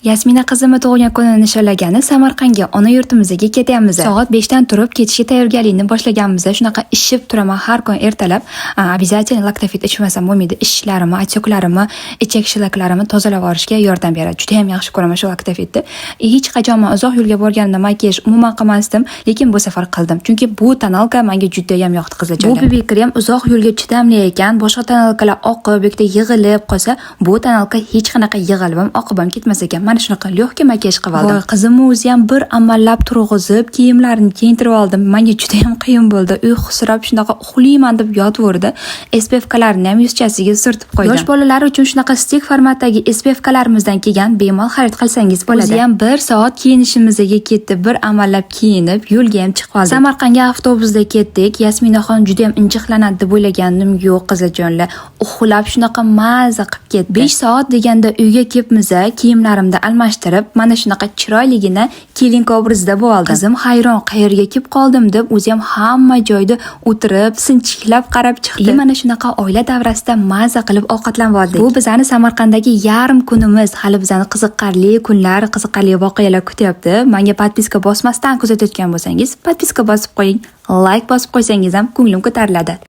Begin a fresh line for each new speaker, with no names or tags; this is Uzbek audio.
Yasmina qizimni tug'ilgan kunini nishonlagani Samarqandga, ona yurtimizga ketyapmiz. Soat 5 dan turib ketishga tayyorgarlikni boshlaganmiz. Shunaqa ishib turaman har kun ertalab. Обязательно laktofit ichmasam bo'lmaydi. Ishlarimni, отеklarimni, ichak shilaklarimni tozalab olishga yordam beradi. Juda ham yaxshi ko'raman shu laktofitni. Hech qachon men uzoq yo'lga borganimda makiyaj umuman qilmasdim, lekin bu safar qildim. Chunki bu tonalka menga juda ham yoqdi qizlarga. Bu BB krem uzoq yo'lga chidamli ekan. Boshqa tonalkalar oqib, yoki yig'ilib qolsa, bu tonalka hech qanaqa yig'ilib ham oqib ham ketmas ekan. Mana shunaqa lyo'qka makiyaj qilib oldim. Voy, qizimni o'zi ham bir amallab turg'izib, kiyimlarini kiyintirib oldim. Menga juda ham qiyin bo'ldi. Uyqusirab shunaqa uxlayman deb yotverdi. SPF-kalarni ham yuzchasiga surtib qo'ydim. Yosh bolalar uchun shunaqa stik formatdagi SPF-kalarimizdan kelgan bemalol xarid qilsangiz bo'ladi. O'zi ham 1 soat kiyinishimizga ketdi. Bir amallab kiyinib, yo'lga ham chiqib oldik. Samarqandga avtobusda ketdik. Yasminaxon juda ham injiqlanadi deb o'ylagandim. Yo'q, qizajonlar. Uxlab shunaqa maza qilib ketdi. 5 soat deganda uyga kelibmiz, kiyimlarimni almashtirib, mana shunaqa chiroyligina kelinka obrazida bo'ldim. Qizim hayron, qayerga kelib qoldim deb o'zi ham hamma joyda o'tirib, sinchiklab qarab chiqdi. Mana shunaqa oila davrasida maza qilib ovqatlanib oldik. Bu bizani Samarqanddagi yarim kunimiz. Hali bizani qiziqarli kunlar, qiziqarli voqealar kutyapti. Menga podpiska bosmasdan kuzatayotgan bo'lsangiz, podpiska bosib qo'ying. Like bosib qo'ysangiz ham ko'nglim ko'tariladi.